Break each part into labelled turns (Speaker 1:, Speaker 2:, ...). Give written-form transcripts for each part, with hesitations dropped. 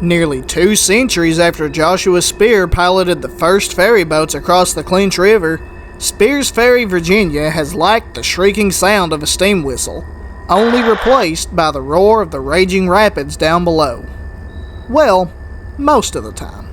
Speaker 1: Nearly 2 centuries after Joshua Spear piloted the first ferry boats across the Clinch River, Spear's Ferry, Virginia has lacked the shrieking sound of a steam whistle, only replaced by the roar of the raging rapids down below. Well, most of the time.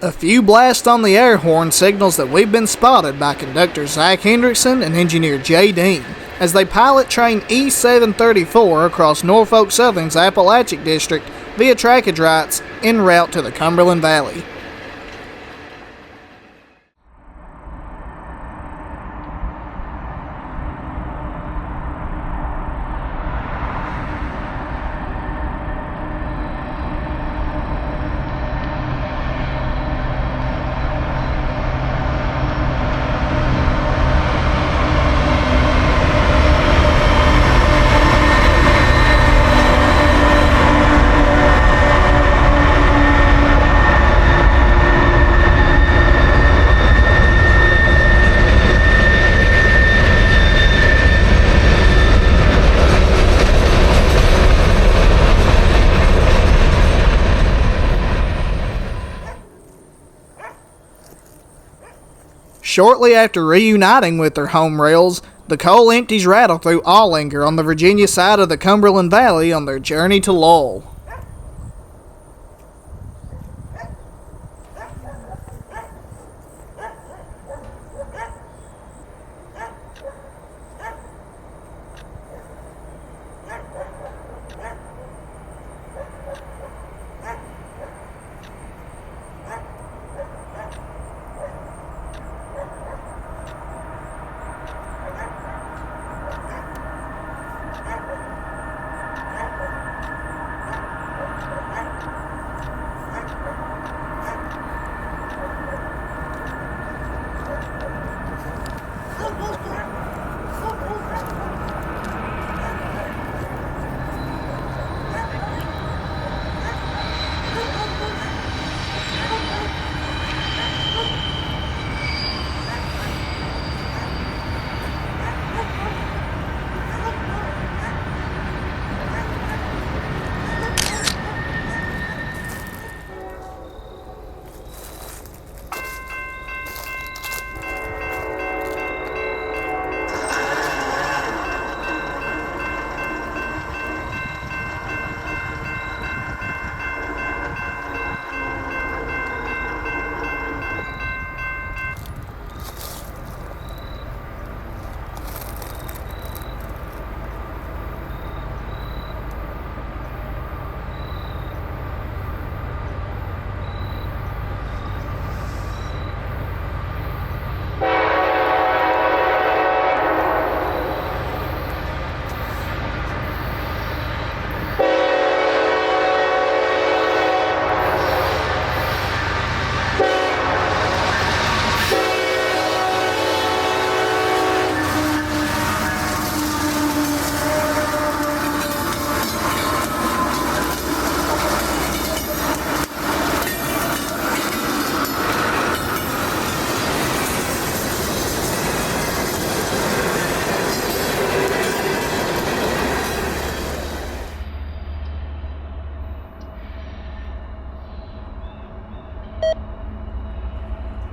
Speaker 1: A few blasts on the air horn signals that we've been spotted by conductor Zach Hendrickson and engineer Jay Dean as they pilot train E734 across Norfolk Southern's Appalachian District via trackage rights en route to the Cumberland Valley. Shortly after reuniting with their home rails, the coal empties rattle through Allinger on the Virginia side of the Cumberland Valley on their journey to Loyall.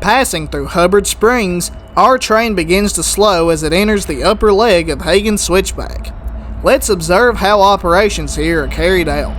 Speaker 1: Passing through Hubbard Springs, our train begins to slow as it enters the upper leg of Hagans Switchback. Let's observe how operations here are carried out.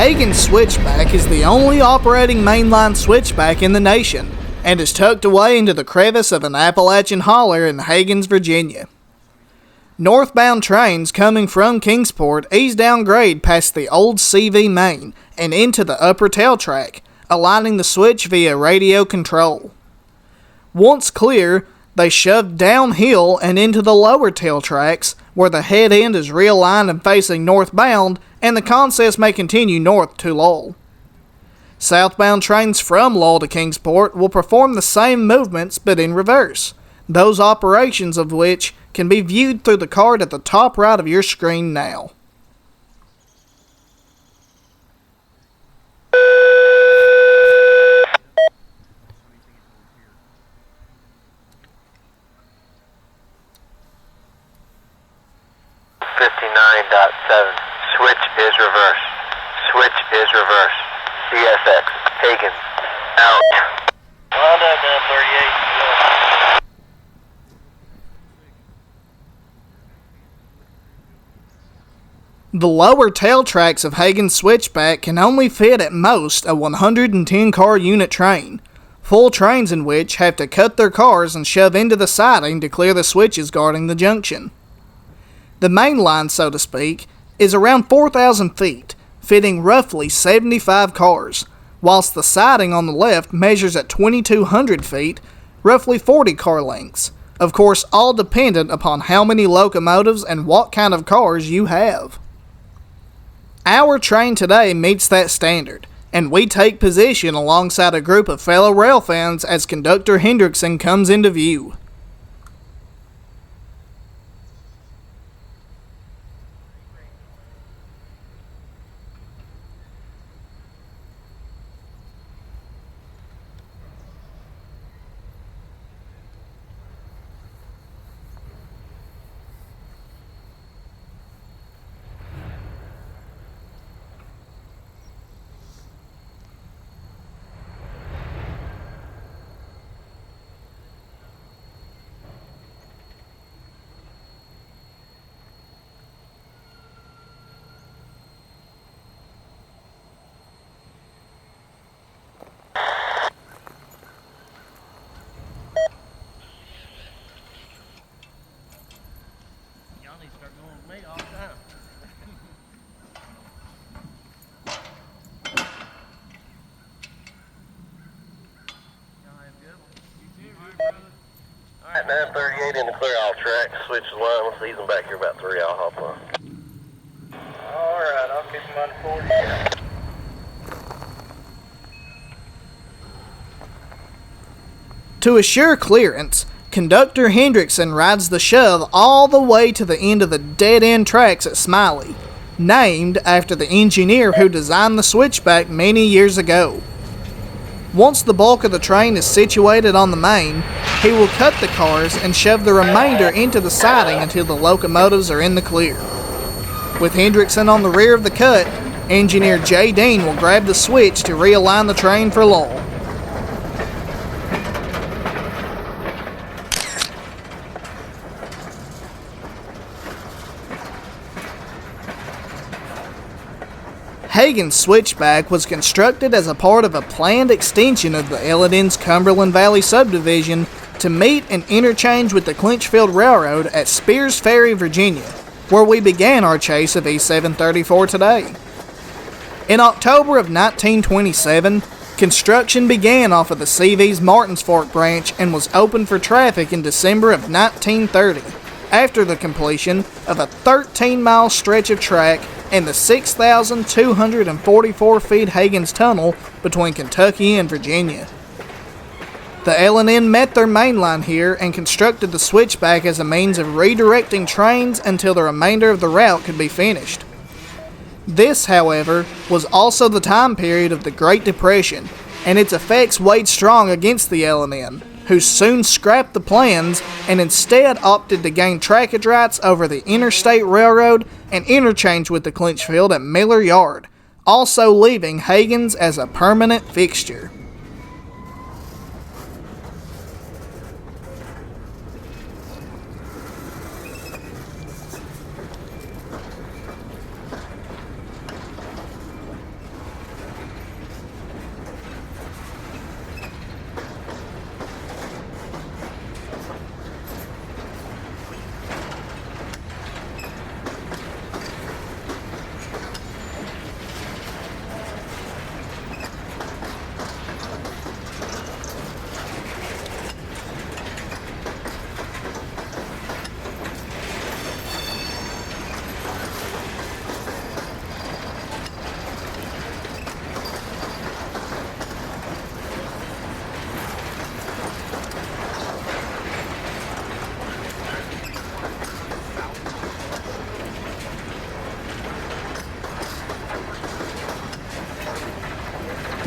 Speaker 1: Hagans Switchback is the only operating mainline switchback in the nation and is tucked away into the crevice of an Appalachian holler in Hagans, Virginia. Northbound trains coming from Kingsport ease down grade past the old CV main and into the upper tail track, aligning the switch via radio control. Once clear, they shove downhill and into the lower tail tracks, where the head end is realigned and facing northbound, and the consist may continue north to Loyall. Southbound trains from Loyall to Kingsport will perform the same movements but in reverse, those operations of which can be viewed through the card at the top right of your screen now.
Speaker 2: Switch is reverse. Switch is reverse. CSX. Hagen. Out. Wound up, man, 38.
Speaker 1: The lower tail tracks of Hagans Switchback can only fit at most a 110 car unit train, full trains in which have to cut their cars and shove into the siding to clear the switches guarding the junction. The main line, so to speak, is around 4,000 feet, fitting roughly 75 cars, whilst the siding on the left measures at 2,200 feet, roughly 40 car lengths, of course all dependent upon how many locomotives and what kind of cars you have. Our train today meets that standard, and we take position alongside a group of fellow rail fans as Conductor Hendrickson comes into view.
Speaker 2: Alright, 938 in the clear all track. Switch the line. We'll see them back here about 3. I'll hop on. Alright, I'll keep them under 40.
Speaker 1: To assure clearance, Conductor Hendrickson rides the shove all the way to the end of the dead-end tracks at Smiley, named after the engineer who designed the switchback many years ago. Once the bulk of the train is situated on the main, he will cut the cars and shove the remainder into the siding until the locomotives are in the clear. With Hendrickson on the rear of the cut, Engineer J. Dean will grab the switch to realign the train for Loyall. Hagans Switchback was constructed as a part of a planned extension of the L&N's Cumberland Valley Subdivision to meet and interchange with the Clinchfield Railroad at Spears Ferry, Virginia, where we began our chase of E734 today. In October of 1927, construction began off of the CV's Martins Fork branch and was opened for traffic in December of 1930, after the completion of a 13-mile stretch of track and the 6,244 feet Hagans Tunnel between Kentucky and Virginia. The L&N met their main line here and constructed the switchback as a means of redirecting trains until the remainder of the route could be finished. This, however, was also the time period of the Great Depression, and its effects weighed strong against the L&N, who soon scrapped the plans and instead opted to gain trackage rights over the Interstate Railroad and interchange with the Clinchfield at Miller Yard, also leaving Hagans as a permanent fixture.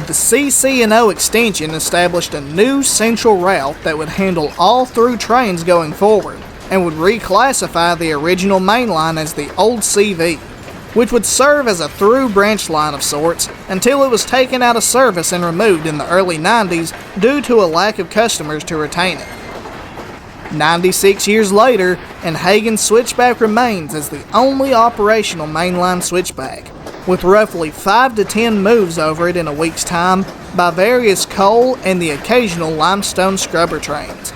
Speaker 1: The CC&O extension established a new central route that would handle all through trains going forward, and would reclassify the original main line as the old CV, which would serve as a through branch line of sorts until it was taken out of service and removed in the early 90s due to a lack of customers to retain it. 96 years later, and Hagans Switchback remains as the only operational mainline switchback, with roughly 5 to 10 moves over it in a week's time by various coal and the occasional limestone scrubber trains.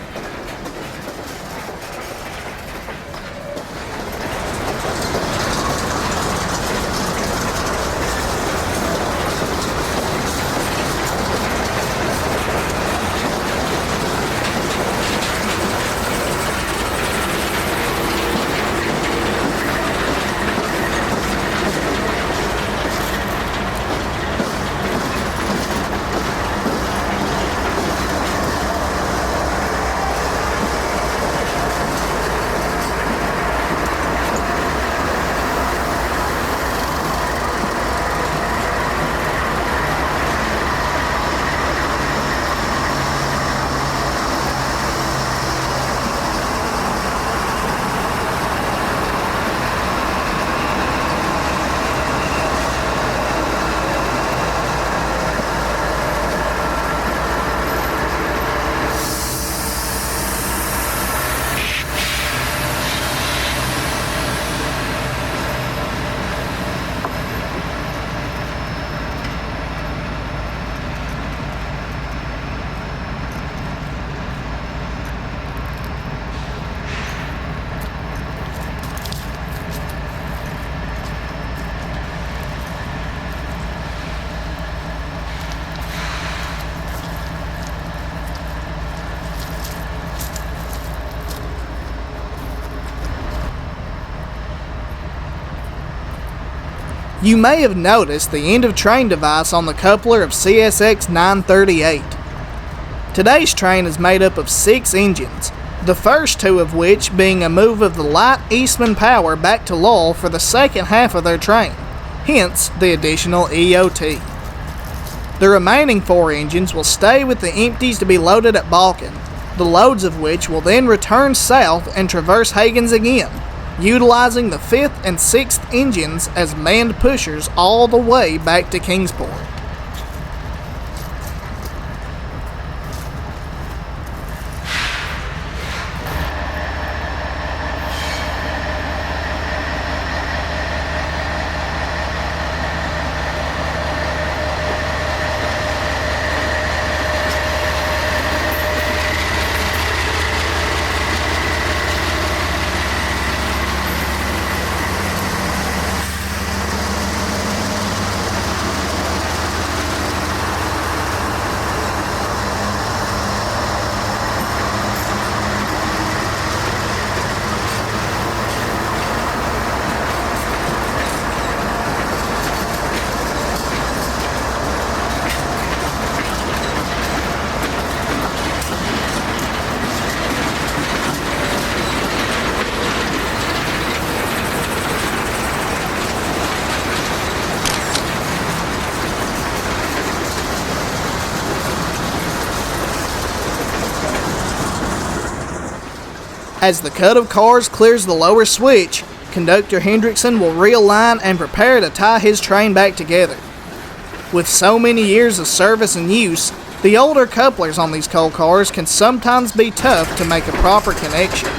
Speaker 1: You may have noticed the end of train device on the coupler of CSX 938. Today's train is made up of 6 engines, the first 2 of which being a move of the light Eastman power back to Loyall for the second half of their train, hence the additional EOT. The remaining 4 engines will stay with the empties to be loaded at Balkan, the loads of which will then return south and traverse Hagans again, utilizing the 5th and 6th engines as manned pushers all the way back to Kingsport. As the cut of cars clears the lower switch, Conductor Hendrickson will realign and prepare to tie his train back together. With so many years of service and use, the older couplers on these coal cars can sometimes be tough to make a proper connection.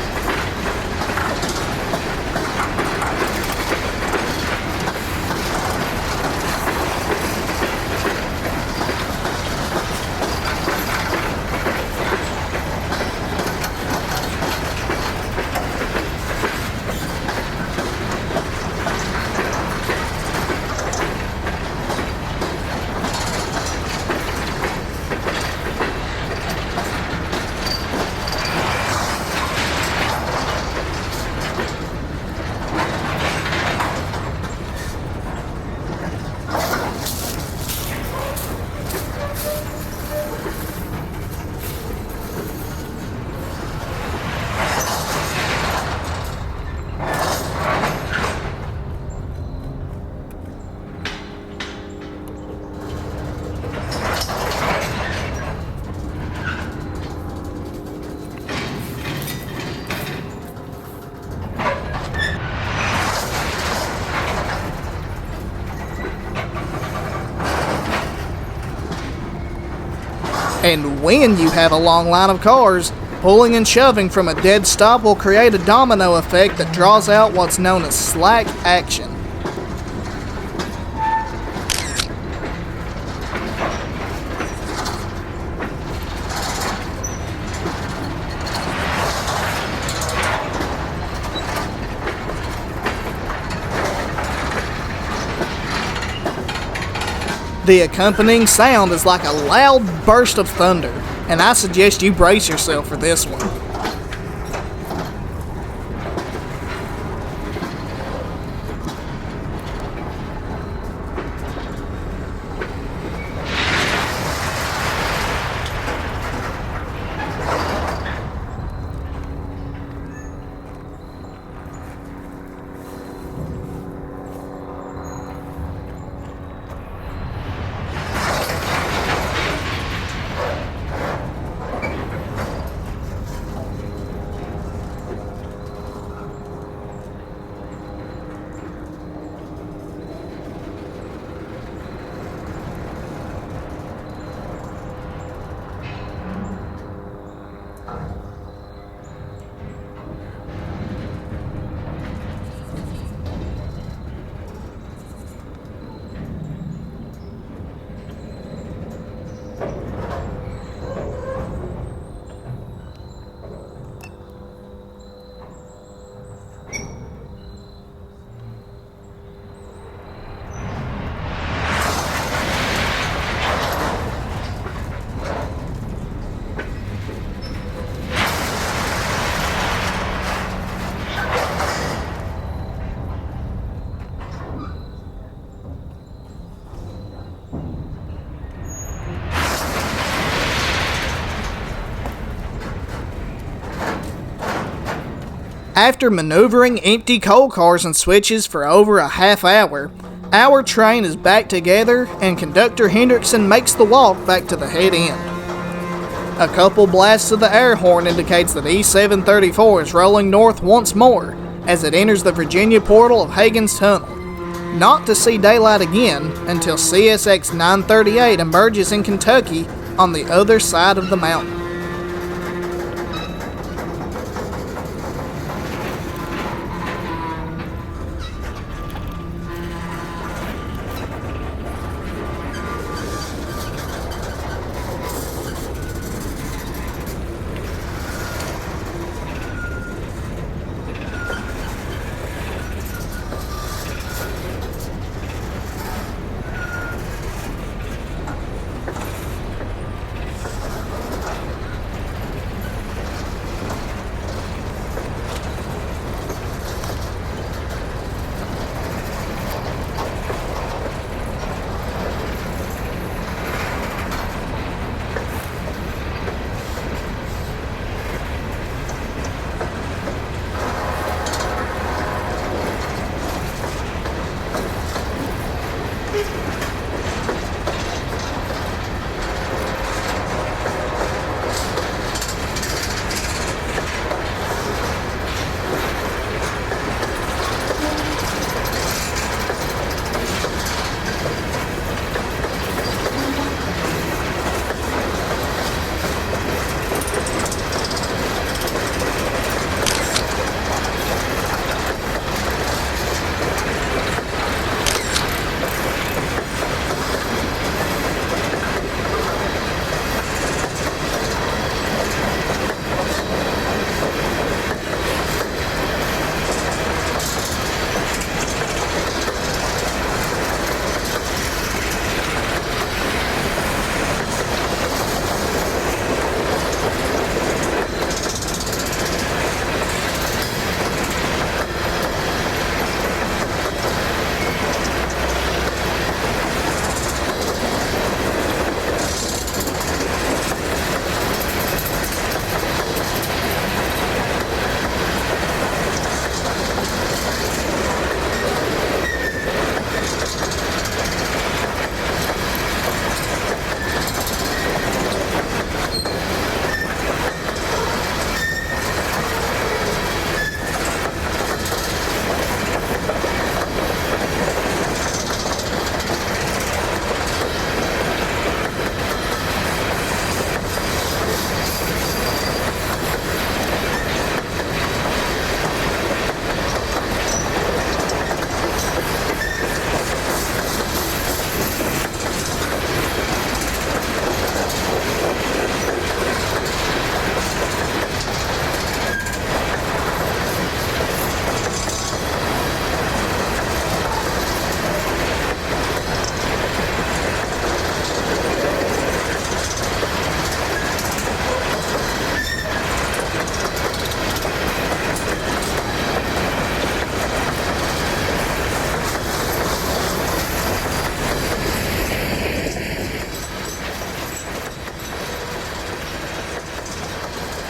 Speaker 1: And when you have a long line of cars, pulling and shoving from a dead stop will create a domino effect that draws out what's known as slack action. The accompanying sound is like a loud burst of thunder, and I suggest you brace yourself for this one. After maneuvering empty coal cars and switches for over a half hour, our train is back together and Conductor Hendrickson makes the walk back to the head end. A couple blasts of the air horn indicates that E734 is rolling north once more as it enters the Virginia portal of Hagen's Tunnel, not to see daylight again until CSX 938 emerges in Kentucky on the other side of the mountain.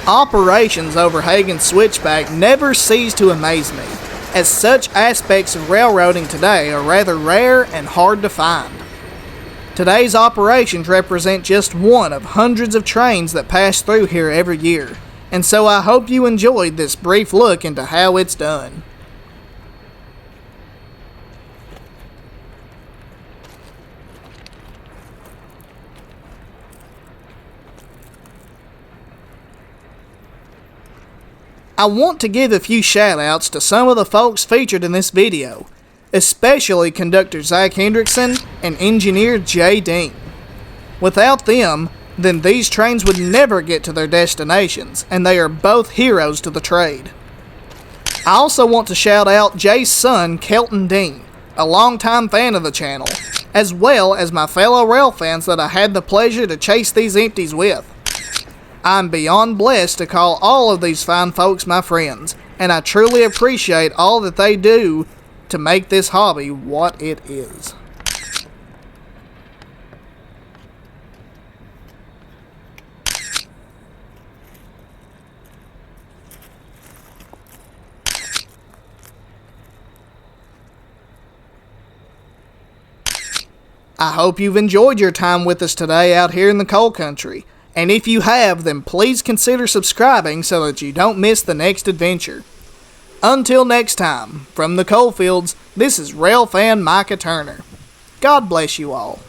Speaker 1: Operations over Hagans Switchback never cease to amaze me, as such aspects of railroading today are rather rare and hard to find. Today's operations represent just one of hundreds of trains that pass through here every year, and so I hope you enjoyed this brief look into how it's done. I want to give a few shout-outs to some of the folks featured in this video, especially Conductor Zach Hendrickson and Engineer Jay Dean. Without them, then these trains would never get to their destinations, and they are both heroes to the trade. I also want to shout out Jay's son, Kelton Dean, a longtime fan of the channel, as well as my fellow rail fans that I had the pleasure to chase these empties with. I'm beyond blessed to call all of these fine folks my friends, and I truly appreciate all that they do to make this hobby what it is. I hope you've enjoyed your time with us today out here in the coal country. And if you have, then please consider subscribing so that you don't miss the next adventure. Until next time, from the coalfields, this is Rail Fan Micah Turner. God bless you all.